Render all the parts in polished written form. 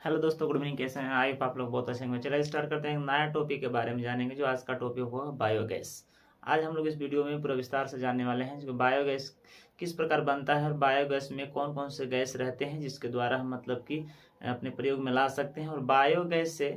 Hello दोस्तों, good evening. कैसे हैं? आई होप आप लोग बहुत अच्छे होंगे। चलिए स्टार्ट करते हैं। नया टॉपिक के बारे में जानेंगे। जो आज का टॉपिक होगा बायोगैस। आज हम लोग इस वीडियो में पूरा विस्तार से जानने वाले हैं जो बायोगैस किस प्रकार बनता है और बायोगैस में कौन कौन से गैस रहते हैं जिसके द्वारा हम मतलब कि अपने प्रयोग में ला सकते हैं, और बायोगैस से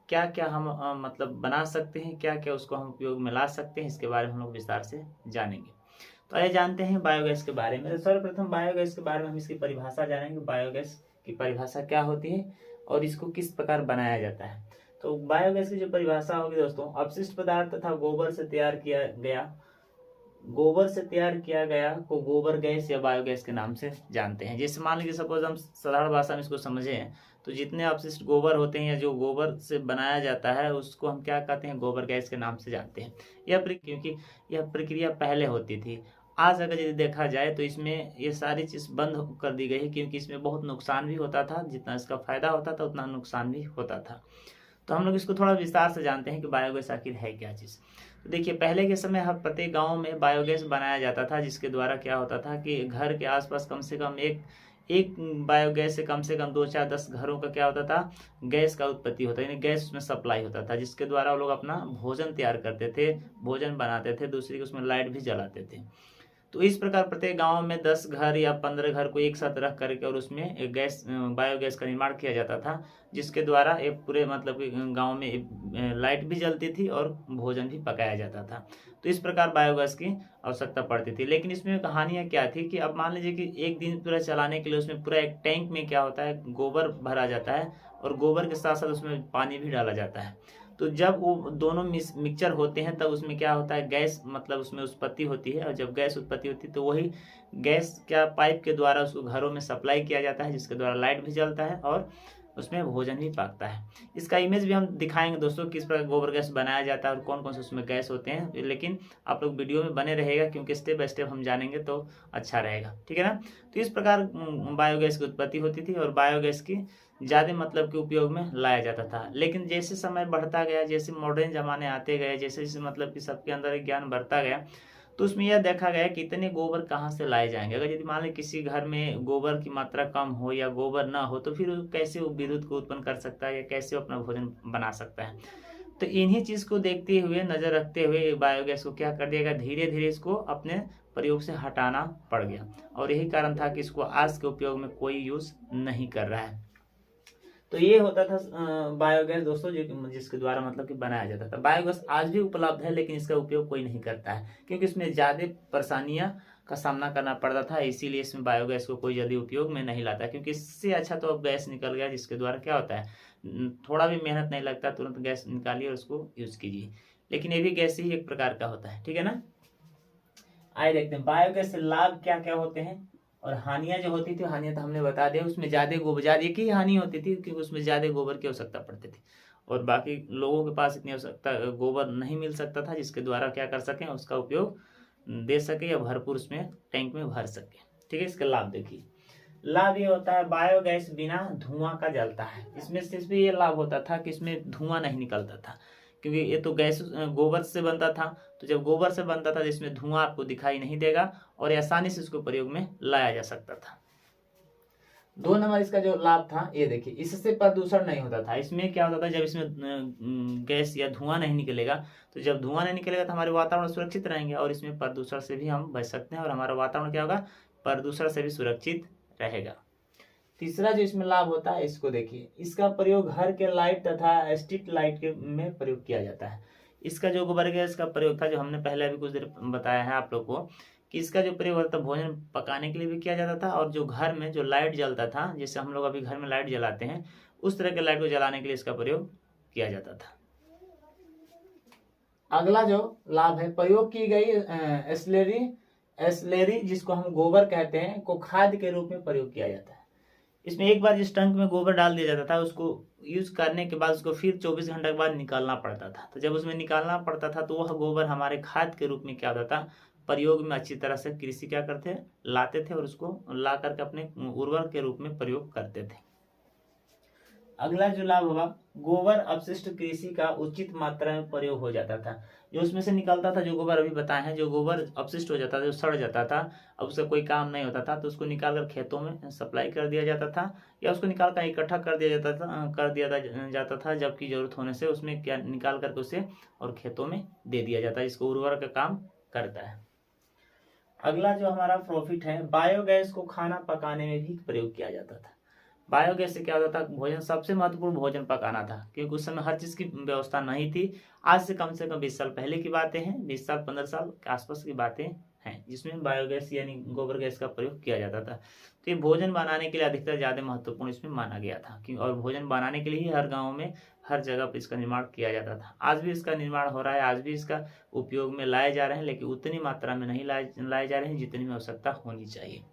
क्या क्या हम मतलब बना सकते हैं, क्या क्या उसको हम उपयोग में ला सकते हैं, इसके बारे में हम लोग विस्तार से जानेंगे। तो आइए जानते हैं बायोगैस के बारे में। तो सर्वप्रथम बायोगैस के बारे में हम इसकी परिभाषा जानेंगे। बायोगैस की परिभाषा क्या होती है और इसको किस प्रकार बनाया जाता है। तो बायोगैस की जो परिभाषा होगी दोस्तों, अपशिष्ट पदार्थ तथा गोबर से तैयार किया गया को गोबर गैस या बायोगैस के नाम से जानते हैं। जैसे मान लीजिए सपोज हम साधारण भाषा में इसको समझें तो जितने अपशिष्ट गोबर होते हैं या जो गोबर से बनाया जाता है उसको हम क्या कहते हैं, गोबर गैस के नाम से जानते हैं। क्योंकि यह प्रक्रिया पहले होती थी। आज अगर यदि देखा जाए तो इसमें ये सारी चीज़ बंद कर दी गई है, क्योंकि इसमें बहुत नुकसान भी होता था। जितना इसका फायदा होता था उतना नुकसान भी होता था। तो हम लोग इसको थोड़ा विस्तार से जानते हैं कि बायोगैस आखिर है क्या चीज़। तो देखिए, पहले के समय हर प्रत्येक गांव में बायोगैस बनाया जाता था, जिसके द्वारा क्या होता था कि घर के आसपास कम से कम एक बायोगैस से कम 2 4 10 घरों का क्या होता था, गैस का उत्पत्ति होता है, यानी गैस उसमें सप्लाई होता था, जिसके द्वारा वो लोग अपना भोजन तैयार करते थे, भोजन बनाते थे, दूसरी उसमें लाइट भी जलाते थे। तो इस प्रकार प्रत्येक गांव में 10 घर या 15 घर को एक साथ रख करके और उसमें एक बायोगैस का निर्माण किया जाता था, जिसके द्वारा एक पूरे मतलब कि गांव में लाइट भी जलती थी और भोजन भी पकाया जाता था। तो इस प्रकार बायोगैस की आवश्यकता पड़ती थी। लेकिन इसमें कहानियाँ क्या थी कि अब मान लीजिए कि एक दिन पूरा चलाने के लिए उसमें पूरा एक टैंक में क्या होता है, गोबर भरा जाता है और गोबर के साथ साथ उसमें पानी भी डाला जाता है। तो जब वो दोनों मिक्सचर होते हैं तब उसमें क्या होता है, गैस मतलब उसमें उत्पत्ति होती है। और जब गैस उत्पत्ति होती है तो वही गैस क्या पाइप के द्वारा उसको घरों में सप्लाई किया जाता है, जिसके द्वारा लाइट भी जलता है और उसमें भोजन भी पकता है। इसका इमेज भी हम दिखाएंगे दोस्तों, किस प्रकार गोबर गैस बनाया जाता है और कौन कौन से उसमें गैस होते हैं। लेकिन आप लोग वीडियो में बने रहेगा, क्योंकि स्टेप बाय स्टेप हम जानेंगे तो अच्छा रहेगा, ठीक है ना। तो इस प्रकार बायोगैस की उत्पत्ति होती थी और बायोगैस की ज़्यादा मतलब के उपयोग में लाया जाता था। लेकिन जैसे समय बढ़ता गया, जैसे मॉडर्न ज़माने आते गए, जैसे जैसे मतलब कि सबके अंदर एक ज्ञान बढ़ता गया, तो उसमें यह देखा गया कि इतने गोबर कहाँ से लाए जाएंगे। अगर यदि मान लें किसी घर में गोबर की मात्रा कम हो या गोबर ना हो, तो फिर कैसे वो विद्युत को उत्पन्न कर सकता है या कैसे वो अपना भोजन बना सकता है। तो इन्हीं चीज़ को देखते हुए, नज़र रखते हुए बायोगैस को क्या कर दिया गया, धीरे धीरे इसको अपने प्रयोग से हटाना पड़ गया। और यही कारण था कि इसको आज के उपयोग में कोई यूज़ नहीं कर रहा है। तो ये होता था बायोगैस दोस्तों, जो जिसके द्वारा मतलब कि बनाया जाता था। बायोगैस आज भी उपलब्ध है, लेकिन इसका उपयोग कोई नहीं करता है, क्योंकि इसमें ज़्यादा परेशानियां का सामना करना पड़ता था। इसीलिए इसमें बायोगैस को कोई जल्दी उपयोग में नहीं लाता, क्योंकि इससे अच्छा तो अब गैस निकल गया, जिसके द्वारा क्या होता है, थोड़ा भी मेहनत नहीं लगता, तुरंत गैस निकालिए और उसको यूज कीजिए। लेकिन ये भी गैस ही एक प्रकार का होता है, ठीक है ना। आइए देखते हैं बायोगैस से लाभ क्या क्या होते हैं और हानियां जो होती थी, हानियां तो हमने बता दिया। उसमें ज्यादा गोबर, ज्यादा एक ही हानि होती थी क्योंकि उसमें ज्यादा गोबर की आवश्यकता पड़ती थी और बाकी लोगों के पास इतनी आवश्यकता गोबर नहीं मिल सकता था, जिसके द्वारा क्या कर सकें, उसका उपयोग दे सके या भरपूर उसमें टैंक में भर सके। ठीक है, इसका लाभ देखिए। लाभ ये होता है, बायोगैस बिना धुआं का जलता है। इसमें सिर्फ ये लाभ होता था कि इसमें धुआं नहीं निकलता था, क्योंकि ये तो गैस गोबर से बनता था। तो जब गोबर से बनता था जिसमें धुआं आपको दिखाई नहीं देगा और आसानी से इसको प्रयोग में लाया जा सकता था। 2 नंबर इसका जो लाभ था, ये देखिए, इससे प्रदूषण नहीं होता था। इसमें क्या होता था, जब इसमें गैस या धुआं नहीं निकलेगा, तो जब धुआं नहीं निकलेगा तो हमारे वातावरण सुरक्षित रहेंगे और इसमें प्रदूषण से भी हम बच सकते हैं और हमारा वातावरण क्या होगा, प्रदूषण से भी सुरक्षित रहेगा। तीसरा जो इसमें लाभ होता है, इसको देखिए, इसका प्रयोग घर के लाइट तथा स्ट्रीट लाइट के में प्रयोग किया जाता है। इसका जो गोबर गैस का प्रयोग था, जो हमने पहले अभी कुछ देर बताया है आप लोग को, कि इसका जो प्रयोग होता था भोजन पकाने के लिए भी किया जाता था, और जो घर में जो लाइट जलता था, जैसे हम लोग अभी घर में लाइट जलाते हैं, उस तरह के लाइट को जलाने के लिए इसका प्रयोग किया जाता था। अगला जो लाभ है, प्रयोग की गई एस्लेरी जिसको हम गोबर कहते हैं, को खाद के रूप में प्रयोग किया जाता है। इसमें एक बार जिस टंक में गोबर डाल दिया जाता था, उसको यूज करने के बाद उसको फिर 24 घंटे के बाद निकालना पड़ता था। तो जब उसमें निकालना पड़ता था तो वह गोबर हमारे खाद के रूप में क्या होता था, प्रयोग में अच्छी तरह से कृषि क्या करते, लाते थे और उसको ला करके अपने उर्वरक के रूप में प्रयोग करते थे। अगला जो लाभ हुआ, गोबर अपशिष्ट कृषि का उचित मात्रा में प्रयोग हो जाता था। जो उसमें से निकलता था, जो गोबर अभी बताए हैं, जो गोबर अपशिष्ट हो जाता था, जो सड़ जाता था, अब उसका कोई काम नहीं होता था, तो उसको निकाल कर खेतों में सप्लाई कर दिया जाता था, या उसको निकाल कर इकट्ठा कर दिया जाता था, जबकि जरूरत होने से उसमें क्या निकाल करके उसे और खेतों में दे दिया जाता है, इसको उर्वरक का काम करता है। अगला जो हमारा प्रॉफिट है, बायोगैस को खाना पकाने में भी प्रयोग किया जाता था। बायोगैस से क्या होता था, भोजन, सबसे महत्वपूर्ण भोजन पकाना था, क्योंकि उस समय हर चीज की व्यवस्था नहीं थी। आज से कम 20 साल पहले की बातें हैं, 20 साल 15 साल के आसपास की बातें हैं, जिसमें बायोगैस यानी गोबर गैस का प्रयोग किया जाता था। तो ये भोजन बनाने के लिए अधिकतर ज्यादा महत्वपूर्ण इसमें माना गया था, और भोजन बनाने के लिए ही हर गाँव में, हर जगह पर इसका निर्माण किया जाता था। आज भी इसका निर्माण हो रहा है, आज भी इसका उपयोग में लाए जा रहे हैं, लेकिन उतनी मात्रा में नहीं लाए जा रहे हैं जितनी में आवश्यकता होनी चाहिए।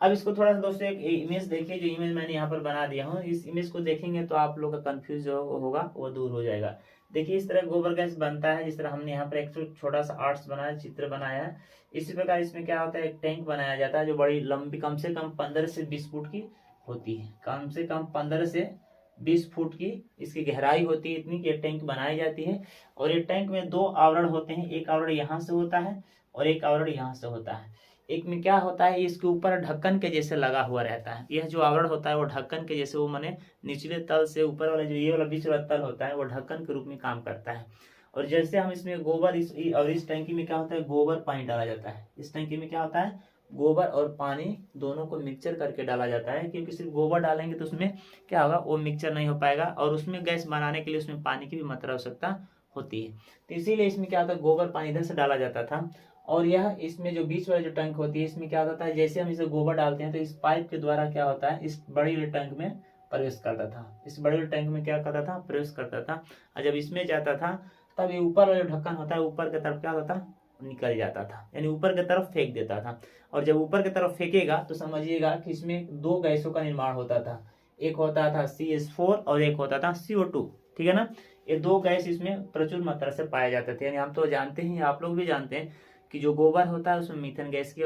अब इसको थोड़ा सा दोस्तों एक इमेज देखिए, जो इमेज मैंने यहाँ पर बना दिया हूँ, इस इमेज को देखेंगे तो आप लोग का कंफ्यूज जो होगा वो दूर हो जाएगा। देखिए इस तरह गोबर गैस बनता है, जिस तरह हमने यहाँ पर एक छोटा सा आर्ट्स बनाया, चित्र बनाया है। इसी प्रकार इसमें क्या होता है, एक टैंक बनाया जाता है जो बड़ी लंबी, कम से कम 15 से 20 फुट की होती है, कम से कम 15 से 20 फुट की इसकी गहराई होती है, इतनी कि टैंक बनाई जाती है। और ये टैंक में 2 आवरण होते हैं, एक आवरण यहाँ से होता है और एक आवरण यहाँ से होता है। एक में क्या होता है, इसके ऊपर ढक्कन के जैसे लगा हुआ रहता है, यह जो आवरण होता है वो ढक्कन के जैसे, वो माने निचले तल से ऊपर वाला जो ये वाला बीच वाला तल होता है वो ढक्कन के रूप में काम करता है। और जैसे हम इसमें गोबर, इस टंकी में क्या होता है, गोबर पानी डाला जाता है। इस टंकी में क्या होता है, गोबर और पानी दोनों को मिक्सचर करके डाला जाता है, क्योंकि सिर्फ गोबर डालेंगे तो उसमें क्या होगा, वो मिक्सचर नहीं हो पाएगा, और उसमें गैस बनाने के लिए उसमें पानी की भी मात्रा आवश्यकता होती है। तो इसीलिए इसमें क्या होता है, गोबर पानी इधर से डाला जाता था। और यह इसमें जो बीच वाला जो टैंक होती है, इसमें क्या होता है, जैसे हम इसे गोबर डालते हैं तो इस पाइप के द्वारा क्या होता है, इस बड़ी वाले टैंक में प्रवेश करता था, इस बड़े वाले टैंक में क्या करता था, प्रवेश करता था। और जब इसमें जाता था तब ये ऊपर वाला जो ढक्कन होता है, ऊपर की तरफ क्या होता था, निकल जाता था, यानी ऊपर की तरफ फेंक देता था। और जब ऊपर की तरफ फेंकेगा तो समझिएगा कि इसमें 2 गैसों का निर्माण होता था, एक होता था CH4 और एक होता था CO2, ठीक है ना। ये 2 गैस इसमें प्रचुर मात्रा से पाए जाते थे, यानी हम तो जानते हैं, आप लोग भी जानते हैं कि जो गोबर होता है उसमें मीथेन गैस की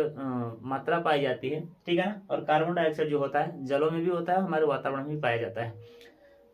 मात्रा पाई जाती है, ठीक है ना। और कार्बन डाइऑक्साइड जो होता है जलों में भी होता है, हमारे वातावरण में भी पाया जाता है।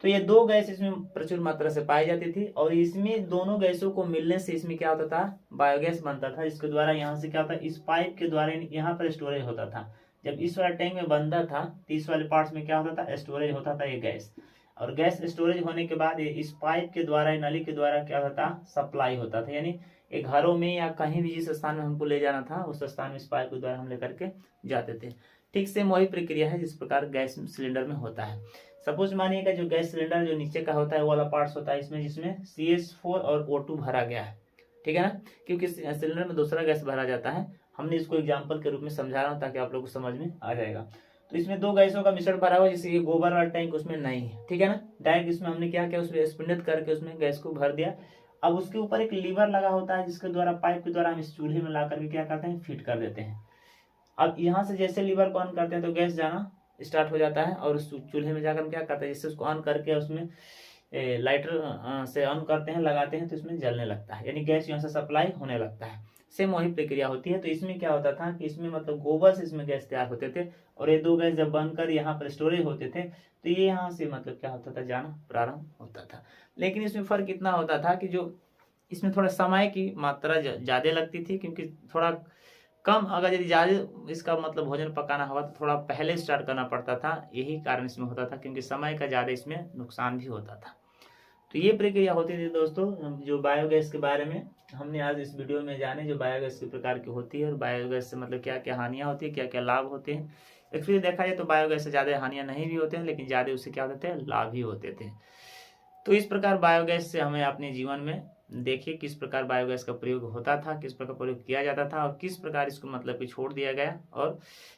तो ये 2 गैस इसमें प्रचुर मात्रा से पाई जाती थी, और इसमें दोनों गैसों को मिलने से इसमें क्या होता था, बायोगैस बनता था। इसके द्वारा यहाँ से क्या होता है, इस पाइप के द्वारा यहाँ पर स्टोरेज होता था। जब इस वाले टैंक में बनता था तो इस वाले पार्ट्स में क्या होता था, स्टोरेज होता था ये गैस। और गैस स्टोरेज होने के बाद इस पाइप के द्वारा, नली के द्वारा क्या होता, सप्लाई होता था, यानी एक घरों में या कहीं भी जिस स्थान में हमको ले जाना था, उस स्थान में इस पाइप के द्वारा हम लेकर के जाते थे। ठीक से वही प्रक्रिया है जिस प्रकार गैस सिलेंडर में होता है। सपोज मानिएगा जो गैस सिलेंडर जो नीचे का होता है वो वाला पार्ट्स होता है इसमें, जिसमें CH4 और O2 भरा गया है, ठीक है ना, क्योंकि सिलेंडर में दूसरा गैस भरा जाता है। हमने इसको एग्जाम्पल के रूप में समझा रहा हूँ ताकि आप लोग को समझ में आ जाएगा। तो इसमें 2 गैसों का मिश्रण भरा हुआ है, जैसे ये गोबर वाला टैंक उसमें नहीं है, ठीक है ना। डायरेक्ट इसमें हमने क्या किया, उसमें स्पिंडित करके उसमें गैस को भर दिया। अब उसके ऊपर एक लीवर लगा होता है, जिसके द्वारा, पाइप के द्वारा हम इस चूल्हे में ला करके क्या करते हैं, फिट कर देते हैं। अब यहाँ से जैसे लीवर को ऑन करते हैं तो गैस जाना स्टार्ट हो जाता है, और उस चूल्हे में जाकर हम क्या करते हैं, जैसे उसको ऑन करके उसमें लाइटर से ऑन करते हैं, लगाते हैं तो इसमें जलने लगता है, यानी गैस यहाँ से सप्लाई होने लगता है। सेम वही प्रक्रिया होती है। तो इसमें क्या होता था कि इसमें मतलब गोबर से इसमें गैस तैयार होते थे, और ये 2 गैस जब बनकर यहाँ पर स्टोरेज होते थे तो ये यहाँ से मतलब क्या होता था, जाना प्रारंभ होता था। लेकिन इसमें फर्क इतना होता था कि जो इसमें थोड़ा समय की मात्रा ज़्यादा लगती थी, क्योंकि थोड़ा कम, अगर यदि ज़्यादा इसका मतलब भोजन पकाना होगा तो थोड़ा पहले स्टार्ट करना पड़ता था, यही कारण इसमें होता था, क्योंकि समय का ज़्यादा इसमें नुकसान भी होता था। तो ये प्रक्रिया होती थी दोस्तों, जो बायोगैस के बारे में हमने आज इस वीडियो में जाने, जो बायोगैस के प्रकार की होती है, और बायोगैस से मतलब क्या क्या हानियाँ होती है, क्या क्या लाभ होते हैं। एक्चुअली देखा जाए तो बायोगैस से ज़्यादा हानियाँ नहीं भी होते हैं, लेकिन ज़्यादा उससे क्या होते थे, लाभ ही होते थे। तो इस प्रकार बायोगैस से हमें अपने जीवन में देखिए किस प्रकार बायोगैस का प्रयोग होता था, किस प्रकार प्रयोग किया जाता था, और किस प्रकार इसको मतलब कि छोड़ दिया गया, और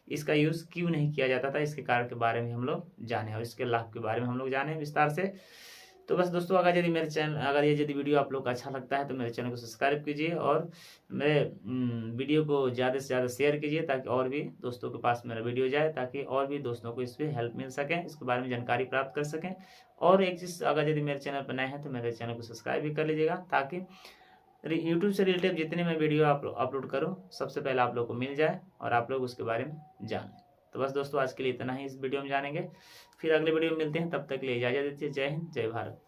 इसका यूज़ क्यों नहीं किया जाता था, इसके कारण के बारे में हम लोग जाने, और इसके लाभ के बारे में हम लोग जाने विस्तार से। तो बस दोस्तों, अगर यदि वीडियो आप लोग को अच्छा लगता है तो मेरे चैनल को सब्सक्राइब कीजिए, और मेरे वीडियो को ज़्यादा से ज़्यादा शेयर कीजिए, ताकि और भी दोस्तों के पास मेरा वीडियो जाए, ताकि और भी दोस्तों को इस पर हेल्प मिल सके, इसके बारे में जानकारी प्राप्त कर सकें। और एक चीज़, अगर यदि मेरे चैनल पर नए हैं तो मेरे चैनल को सब्सक्राइब भी कर लीजिएगा, ताकि यूट्यूब से रिलेटेड जितने मैं वीडियो अपलोड करूँ सबसे पहले आप लोग को मिल जाए और आप लोग उसके बारे में जानें। तो बस दोस्तों आज के लिए इतना ही इस वीडियो में जानेंगे, फिर अगले वीडियो में मिलते हैं, तब तक के लिए इजाज़त दीजिए। जय हिंद, जय भारत।